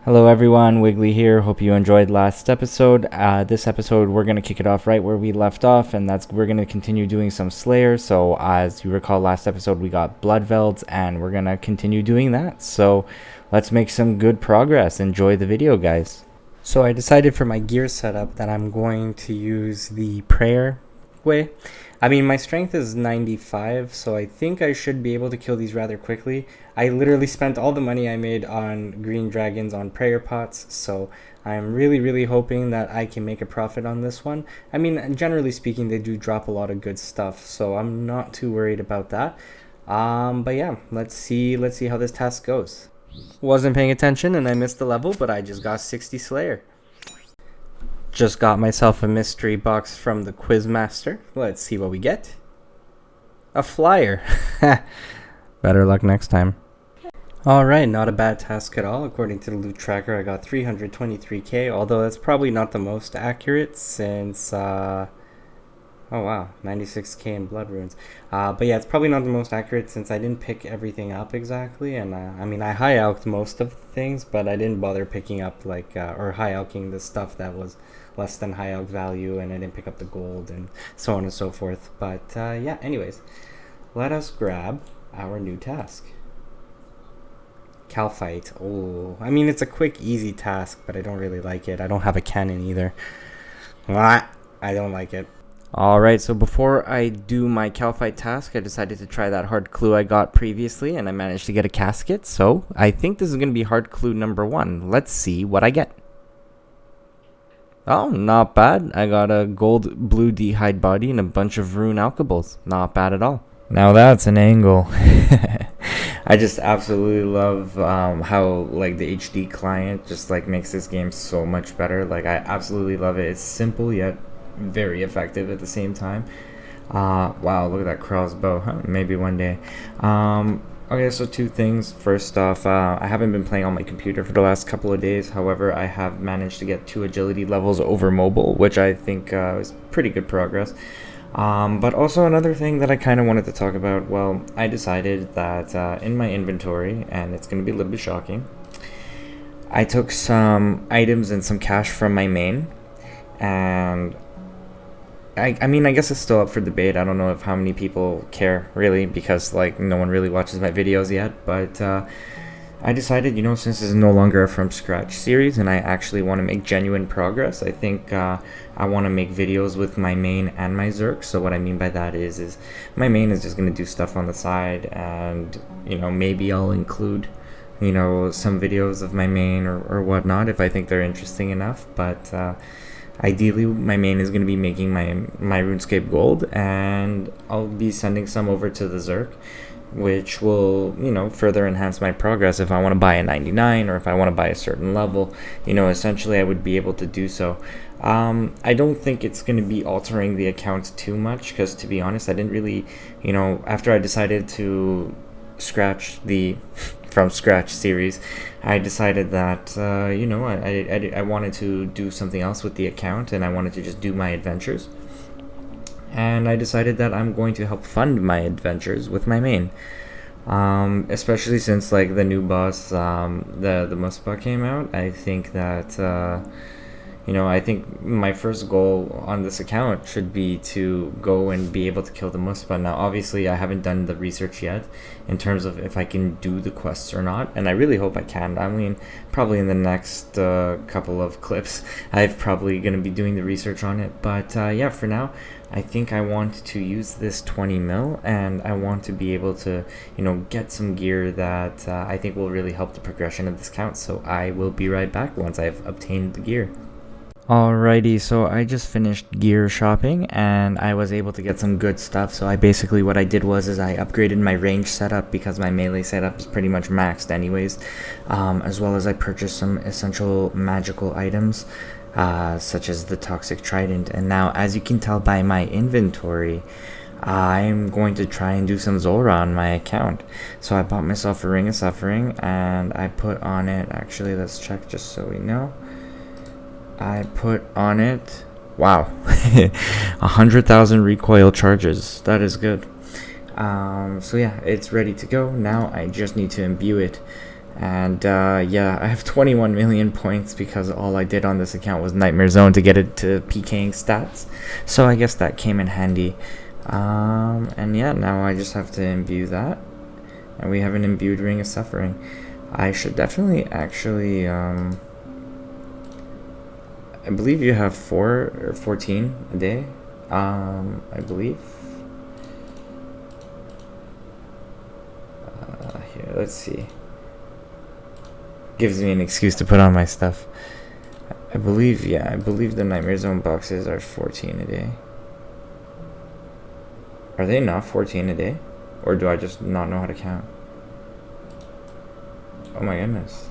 Hello everyone, Wiggly here. Hope you enjoyed last episode. This episode we're gonna kick it off right where we left off, and we're gonna continue doing some Slayer. So as you recall, last episode we got Bloodvelds, and we're gonna continue doing that. So let's make some good progress. Enjoy the video, guys. So I decided for my gear setup that I'm going to use the prayer way. I mean, my strength is 95, so I think I should be able to kill these rather quickly. I literally spent all the money I made on green dragons on prayer pots, so I'm really hoping that I can make a profit on this one. I mean, generally speaking, they do drop a lot of good stuff, so I'm not too worried about that. But yeah, let's see how this task goes. Wasn't paying attention and I missed the level, but I just got 60 Slayer. Just got myself a mystery box from the Quizmaster. Let's see what we get. A flyer. Better luck next time. Alright, not a bad task at all. According to the loot tracker, I got 323k, although that's probably not the most accurate since, oh wow, 96k in blood runes. But yeah, it's probably not the most accurate since I didn't pick everything up exactly, and I mean, I high-alked most of the things, but I didn't bother picking up, or high-alking the stuff that was less than high-alk value, and I didn't pick up the gold, and so on and so forth. But yeah, anyways, let us grab our new task. Calfight. Oh, I mean, it's a quick, easy task, but I don't really like it. I don't have a cannon either. I don't like it. Alright, so before I do my Calfight task, I decided to try that hard clue I got previously, and I managed to get a casket, so I think this is going to be hard clue number 1. Let's see what I get. Oh, not bad. I got a gold blue d'hide body and a bunch of rune alkables. Not bad at all. Now that's an angle. I just absolutely love how like the HD client just like makes this game so much better. Like I absolutely love it. It's simple yet very effective at the same time. Wow, look at that crossbow. Huh? Maybe one day. Okay, so two things. First off, I haven't been playing on my computer for the last couple of days. However, I have managed to get 2 agility levels over mobile, which I think is pretty good progress. But also another thing that I kind of wanted to talk about. Well, I decided that in my inventory, and it's going to be a little bit shocking, I took some items and some cash from my main, and I mean, I guess it's still up for debate. I don't know if how many people care, really, because, like, no one really watches my videos yet, but I decided, since this is no longer a from scratch series, and I actually want to make genuine progress, I think I want to make videos with my main and my Zerk. So what I mean by that is my main is just going to do stuff on the side, and, maybe I'll include, some videos of my main or whatnot if I think they're interesting enough, but ideally, my main is going to be making my RuneScape gold, and I'll be sending some over to the Zerk, which will, further enhance my progress if I want to buy a 99 or if I want to buy a certain level. Essentially, I would be able to do so. I don't think it's going to be altering the account too much, because to be honest, I didn't really, after I decided to scratch the from scratch series, I decided that I wanted to do something else with the account, and I wanted to just do my adventures, and I decided that I'm going to help fund my adventures with my main, especially since like the new boss, the Muspa came out. I think that I think my first goal on this account should be to go and be able to kill the Muspa. Now, obviously, I haven't done the research yet in terms of if I can do the quests or not, and I really hope I can. I mean, probably in the next couple of clips, I'm probably going to be doing the research on it. But yeah, for now, I think I want to use this 20 mil, and I want to be able to, get some gear that I think will really help the progression of this account. So I will be right back once I've obtained the gear. Alrighty, so I just finished gear shopping and I was able to get some good stuff. So what I did was I upgraded my range setup because my melee setup is pretty much maxed anyways, as well as I purchased some essential magical items, such as the Toxic Trident. And now, as you can tell by my inventory, I'm going to try and do some Zora on my account. So I bought myself a Ring of Suffering, and I put on it, actually let's check just so we know. I put on it, wow, 100,000 recoil charges. That is good. So yeah, it's ready to go. Now I just need to imbue it And yeah, I have 21 million points because all I did on this account was Nightmare Zone to get it to PKing stats. So I guess that came in handy. And yeah, now I just have to imbue that. And we have an imbued Ring of Suffering. I should definitely actually, I believe you have 4 or 14 a day. I believe. Here, let's see. Gives me an excuse to put on my stuff. I believe the Nightmare Zone boxes are 14 a day. Are they not 14 a day? Or do I just not know how to count? Oh my goodness.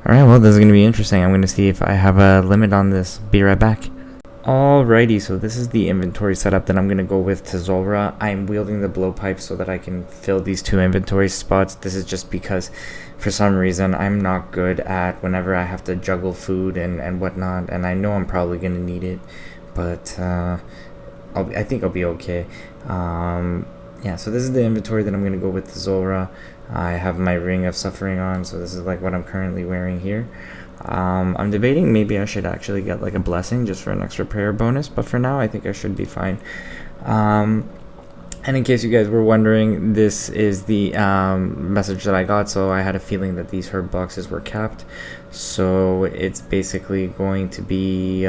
Alright, well, this is going to be interesting. I'm going to see if I have a limit on this. Be right back. Alrighty, so this is the inventory setup that I'm going to go with to Zulrah. I'm wielding the blowpipe so that I can fill these 2 inventory spots. This is just because, for some reason, I'm not good at whenever I have to juggle food and whatnot. And I know I'm probably going to need it, but I think I'll be okay. Yeah, so this is the inventory that I'm going to go with to Zulrah. I have my Ring of Suffering on, so this is like what I'm currently wearing here. I'm debating maybe I should actually get like a blessing just for an extra prayer bonus, but for now I think I should be fine. And in case you guys were wondering, this is the message that I got. So I had a feeling that these herb boxes were capped, so it's basically going to be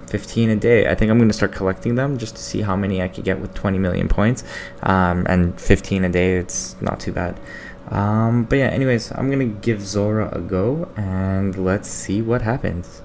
15 a day. I think I'm going to start collecting them just to see how many I could get with 20 million points, and 15 a day, it's not too bad. But yeah, anyways, I'm gonna give Zulrah a go and let's see what happens.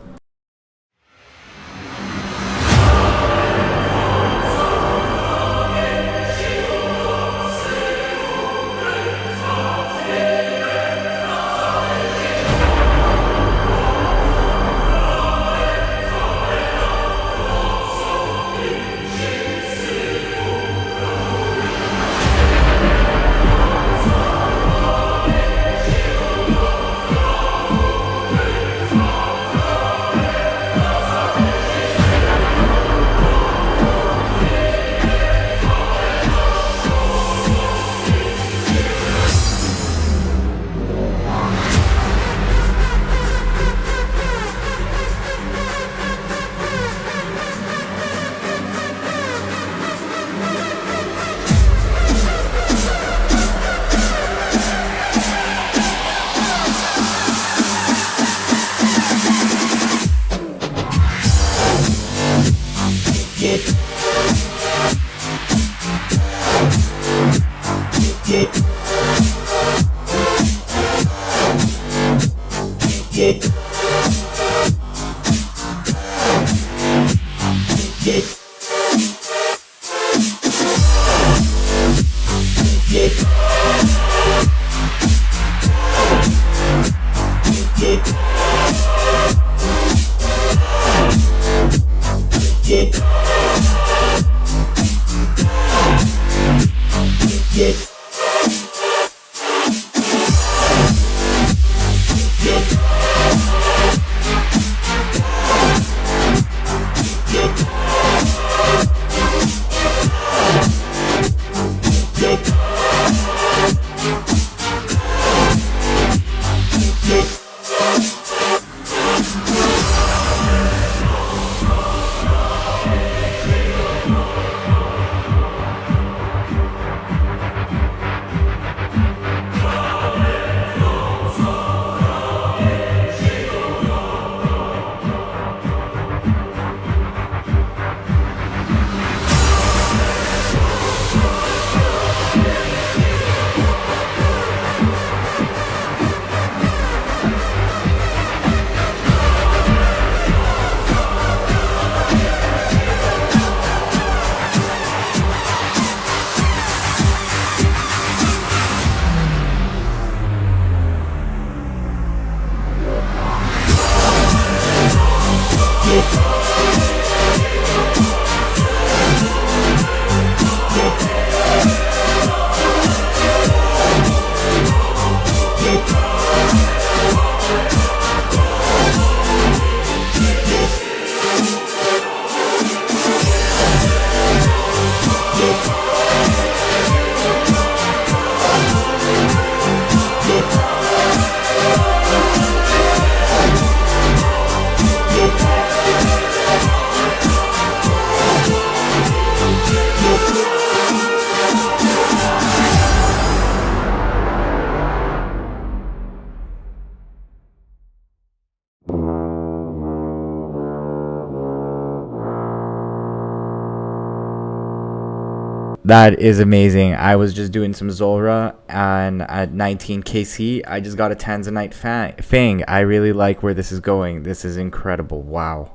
That is amazing. I was just doing some Zora, and at 19 KC, I just got a Tanzanite Fang. I really like where this is going. This is incredible. Wow.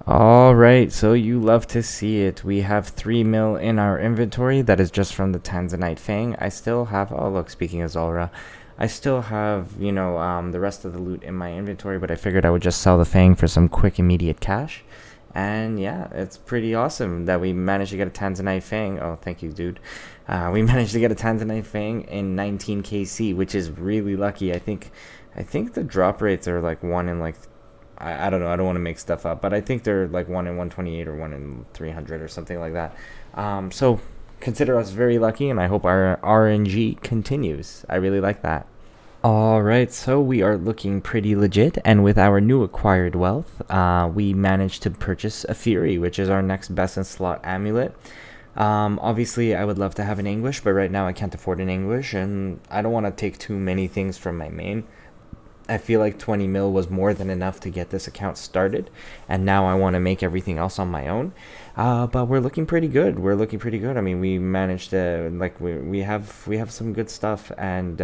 Alright, so you love to see it. We have 3 mil in our inventory. That is just from the Tanzanite Fang. I still have, oh look, speaking of Zora, I still have, the rest of the loot in my inventory, but I figured I would just sell the Fang for some quick, immediate cash. And yeah, it's pretty awesome that we managed to get a Tanzanite Fang. Oh, thank you, dude. We managed to get a Tanzanite Fang in 19 KC, which is really lucky. I think the drop rates are like 1 in like, I don't know, I don't want to make stuff up, but I think they're like 1 in 128 or 1 in 300 or something like that. So consider us very lucky, and I hope our RNG continues. I really like that. Alright, so we are looking pretty legit, and with our new acquired wealth, we managed to purchase a Fury, which is our next best in slot amulet. Obviously, I would love to have an English, but right now I can't afford an English, and I don't want to take too many things from my main. I feel like 20 mil was more than enough to get this account started, and now I want to make everything else on my own. But we're looking pretty good. I mean, we managed to, like, we have some good stuff, and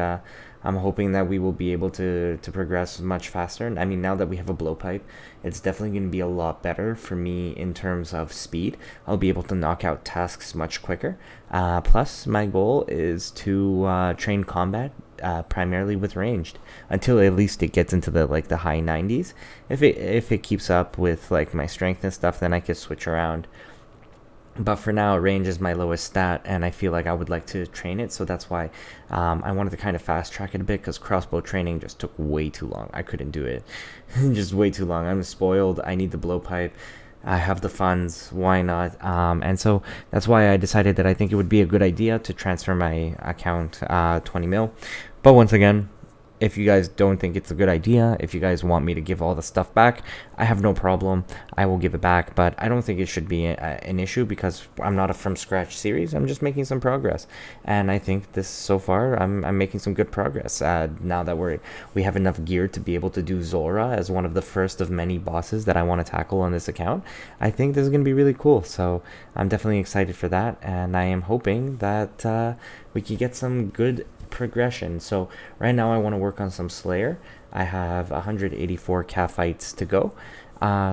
I'm hoping that we will be able to progress much faster. And I mean, now that we have a blowpipe, it's definitely going to be a lot better for me in terms of speed. I'll be able to knock out tasks much quicker. Plus, my goal is to train combat primarily with ranged until at least it gets into the high 90s. If it keeps up with like my strength and stuff, then I could switch around. But for now, range is my lowest stat, and I feel like I would like to train it, so that's why I wanted to kind of fast track it a bit, because crossbow training just took way too long. I couldn't do it. Just way too long. I'm spoiled. I need the blowpipe. I have the funds. Why not? And so that's why I decided that I think it would be a good idea to transfer my account 20 mil. But once again, if you guys don't think it's a good idea, if you guys want me to give all the stuff back, I have no problem. I will give it back, but I don't think it should be an issue, because I'm not a from scratch series. I'm just making some progress, and I think this so far I'm making some good progress. Now that we have enough gear to be able to do Zora as one of the first of many bosses that I want to tackle on this account, I think this is going to be really cool. So I'm definitely excited for that, and I am hoping that we can get some good progression. So right now I want to work on some Slayer. I have 184 calf fights to go.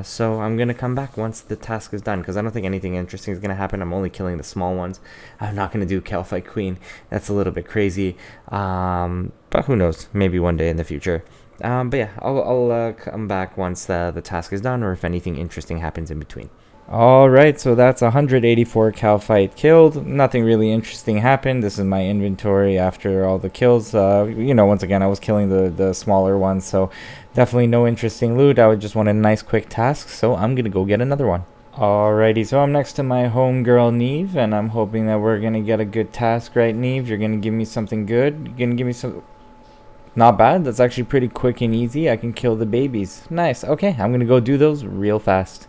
So I'm gonna come back once the task is done, because I don't think anything interesting is gonna happen. I'm only killing the small ones. I'm not gonna do Cal Fight Queen. That's a little bit crazy. But who knows? Maybe one day in the future. But yeah, I'll come back once the task is done, or if anything interesting happens in between. Alright, so that's 184 Cal Fight killed. Nothing really interesting happened. This is my inventory after all the kills. Once again, I was killing the smaller ones, so definitely no interesting loot. I just wanted a nice quick task, so I'm gonna go get another one. Alrighty, so I'm next to my homegirl Neve, and I'm hoping that we're gonna get a good task, right, Neve? You're gonna give me something good? You're gonna give me some... Not bad. That's actually pretty quick and easy. I can kill the babies. Nice. Okay, I'm gonna go do those real fast.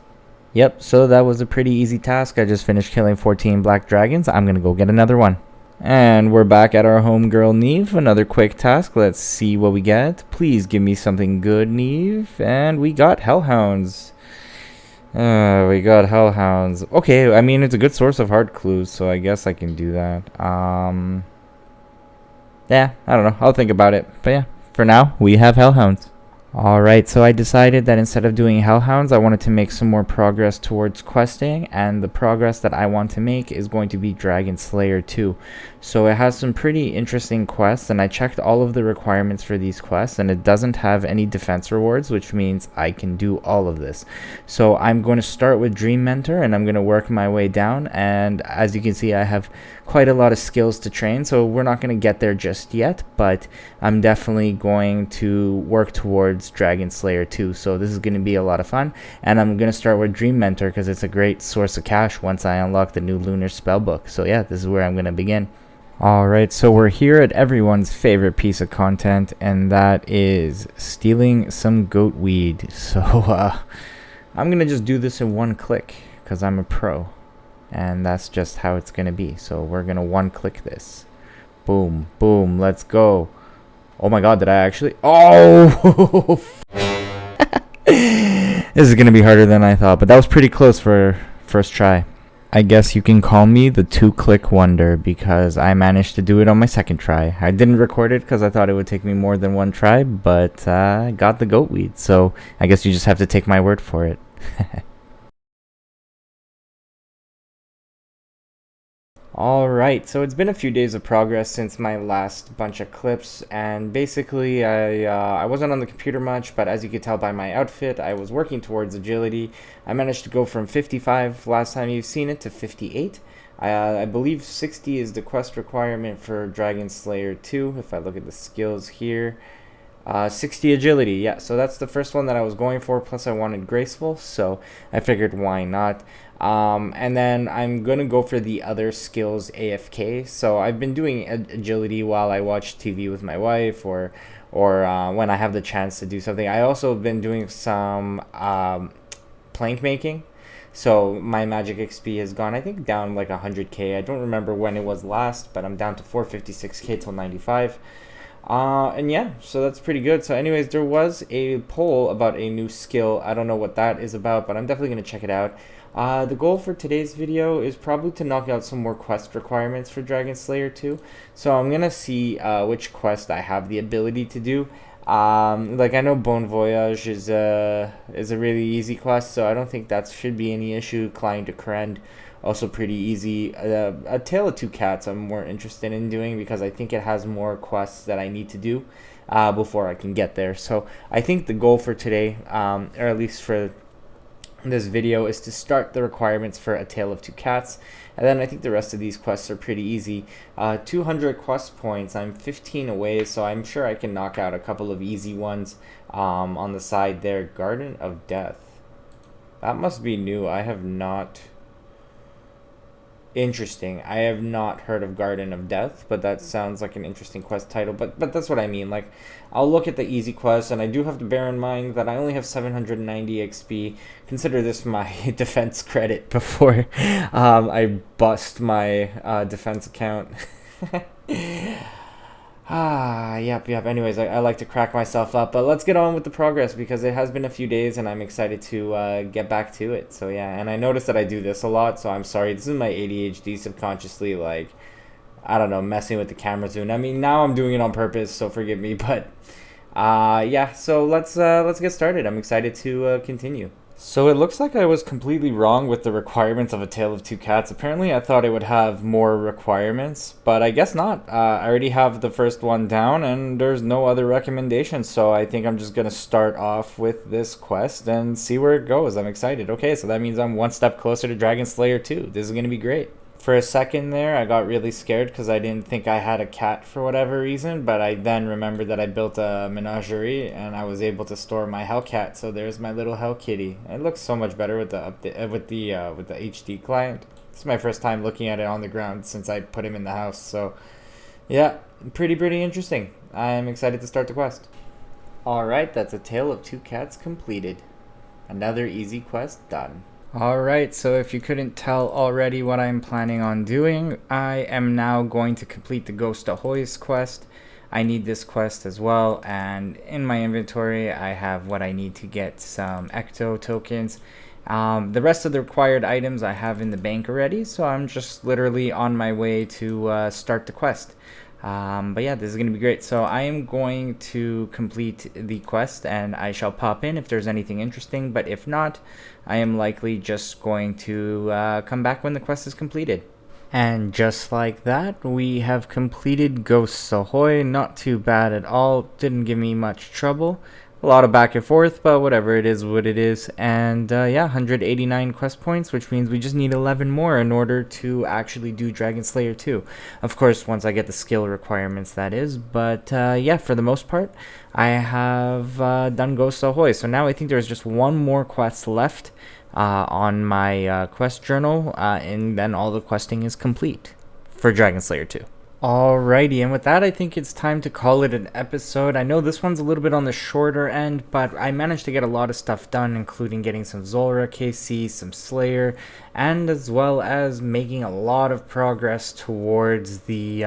Yep, so that was a pretty easy task. I just finished killing 14 black dragons. I'm gonna go get another one. And we're back at our homegirl Neve. Another quick task. Let's see what we get. Please give me something good, Neve. And we got hellhounds. We got hellhounds. Okay, I mean, it's a good source of hard clues, so I guess I can do that. Yeah, I don't know. I'll think about it. But yeah, for now, we have hellhounds. Alright, so I decided that instead of doing hellhounds, I wanted to make some more progress towards questing, and the progress that I want to make is going to be Dragon Slayer 2. So it has some pretty interesting quests, and I checked all of the requirements for these quests, and it doesn't have any defense rewards, which means I can do all of this. So I'm going to start with Dream Mentor, and I'm going to work my way down, and as you can see, I have quite a lot of skills to train, so we're not going to get there just yet, but I'm definitely going to work towards Dragon Slayer 2, so this is going to be a lot of fun. And I'm going to start with Dream Mentor because it's a great source of cash once I unlock the new Lunar Spellbook. So yeah, this is where I'm going to begin. Alright, so we're here at everyone's favorite piece of content, and that is stealing some goat weed. So I'm going to just do this in one click because I'm a pro, and that's just how it's going to be. So we're going to one click this. Boom, boom, let's go. Oh my god, did I actually? Oh! This is going to be harder than I thought, but that was pretty close for first try. I guess you can call me the two-click wonder because I managed to do it on my second try. I didn't record it because I thought it would take me more than one try, but I got the goat weed, so I guess you just have to take my word for it. Alright, so it's been a few days of progress since my last bunch of clips, and basically I wasn't on the computer much, but as you could tell by my outfit, I was working towards agility. I managed to go from 55 last time you've seen it to 58. I believe 60 is the quest requirement for Dragon Slayer 2, if I look at the skills here. 60 agility, yeah, so that's the first one that I was going for, plus I wanted graceful, so I figured why not. And then I'm gonna go for the other skills AFK. So I've been doing agility while I watch TV with my wife, or when I have the chance to do something. I also have been doing some plank making. So my magic XP has gone, I think, down like 100k. I don't remember when it was last, but I'm down to 456k till 95. And yeah, so that's pretty good. So anyways, there was a poll about a new skill. I don't know what that is about, but I'm definitely going to check it out. The goal for today's video is probably to knock out some more quest requirements for Dragon Slayer 2. So I'm going to see which quest I have the ability to do. Like I know Bon Voyage is a really easy quest, so I don't think that should be any issue. Climb to Krend, also pretty easy. A Tale of Two Cats I'm more interested in doing because I think it has more quests that I need to do before I can get there. So I think the goal for today, or at least for this video, is to start the requirements for A Tale of Two Cats, and then I think the rest of these quests are pretty easy. 200 quest points, I'm 15 away, so I'm sure I can knock out a couple of easy ones. On the side there, Garden of Death, that must be new. I have not Interesting. I have not heard of Garden of Death, but that sounds like an interesting quest title. But that's what I mean. Like, I'll look at the easy quests, and I do have to bear in mind that I only have 790 XP. Consider this my defense credit before I bust my defense account. Yep. Anyways, I like to crack myself up, but let's get on with the progress because it has been a few days and I'm excited to get back to it. So yeah, and I noticed that I do this a lot, so I'm sorry. This is my ADHD subconsciously, like, I don't know, messing with the camera zoom. I mean, now I'm doing it on purpose, so forgive me, but yeah, so let's get started. I'm excited to continue. So it looks like I was completely wrong with the requirements of A Tale of Two Cats. Apparently I thought it would have more requirements, but I guess not. I already have the first one down and there's no other recommendations, so I think I'm just going to start off with this quest and see where it goes. I'm excited. Okay, so that means I'm one step closer to Dragon Slayer 2. This is going to be great. For a second there, I got really scared because I didn't think I had a cat for whatever reason, but I then remembered that I built a menagerie and I was able to store my Hellcat. So there's my little Hell Kitty. It looks so much better with the update, with the HD client. It's my first time looking at it on the ground since I put him in the house. So yeah, pretty interesting. I'm excited to start the quest. All right, that's A Tale of Two Cats completed. Another easy quest done. Alright, so if you couldn't tell already what I'm planning on doing, I am now going to complete the Ghost Ahoy's quest. I need this quest as well, and in my inventory I have what I need to get some Ecto tokens. The rest of the required items I have in the bank already, so I'm just literally on my way to start the quest. But yeah, this is going to be great. So I am going to complete the quest and I shall pop in if there's anything interesting, but if not, I am likely just going to come back when the quest is completed. And just like that, we have completed Ghosts Ahoy. Not too bad at all, didn't give me much trouble. A lot of back and forth, but whatever, it is what it is. And yeah, 189 quest points, which means we just need 11 more in order to actually do Dragon Slayer 2. Of course, once I get the skill requirements, that is. But yeah, for the most part, I have done Ghost Ahoy. So now I think there's just one more quest left on my quest journal, and then all the questing is complete for Dragon Slayer 2. Alrighty, and with that, I think it's time to call it an episode. I know this one's a little bit on the shorter end, but I managed to get a lot of stuff done, including getting some Zulrah KC, some Slayer, and as well as making a lot of progress towards the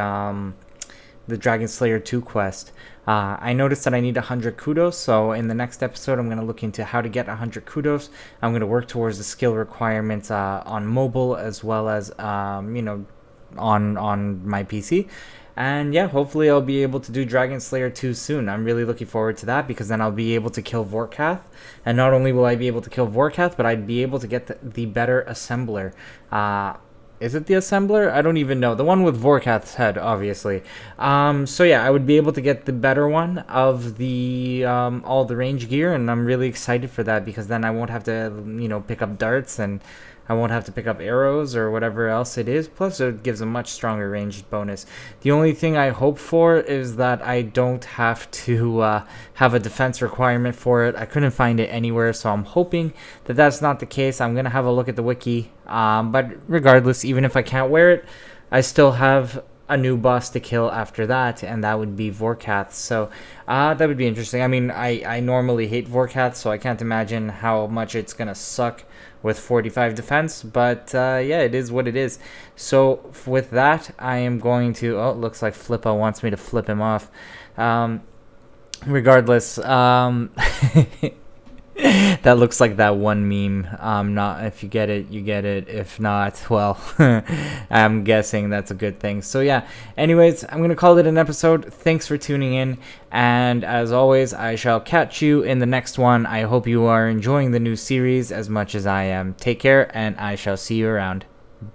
Dragon Slayer 2 quest. I noticed that I need 100 kudos, so in the next episode, I'm going to look into how to get 100 kudos. I'm going to work towards the skill requirements on mobile as well as, on my PC. And yeah, hopefully I'll be able to do Dragon Slayer 2 soon. I'm really looking forward to that because then I'll be able to kill Vorkath. And not only will I be able to kill Vorkath, but I'd be able to get the better assembler. Is it the assembler? I don't even know. The one with Vorkath's head, obviously. So yeah, I would be able to get the better one of the all the range gear, and I'm really excited for that because then I won't have to, pick up darts and I won't have to pick up arrows or whatever else it is. Plus, it gives a much stronger ranged bonus. The only thing I hope for is that I don't have to have a defense requirement for it. I couldn't find it anywhere, so I'm hoping that that's not the case. I'm going to have a look at the wiki. But regardless, even if I can't wear it, I still have a new boss to kill after that, and that would be Vorkath. So that would be interesting. I mean, I normally hate Vorkath, so I can't imagine how much it's going to suck with 45 defense, but yeah, it is what it is. So with that, I am going to, it looks like Flippo wants me to flip him off. Regardless, that looks like that one meme. Not if you get it, you get it. If not, well, I'm guessing that's a good thing. So yeah, anyways, I'm gonna call it an episode. Thanks for tuning in, and as always, I shall catch you in the next one. I hope you are enjoying the new series as much as I am. Take care, and I shall see you around.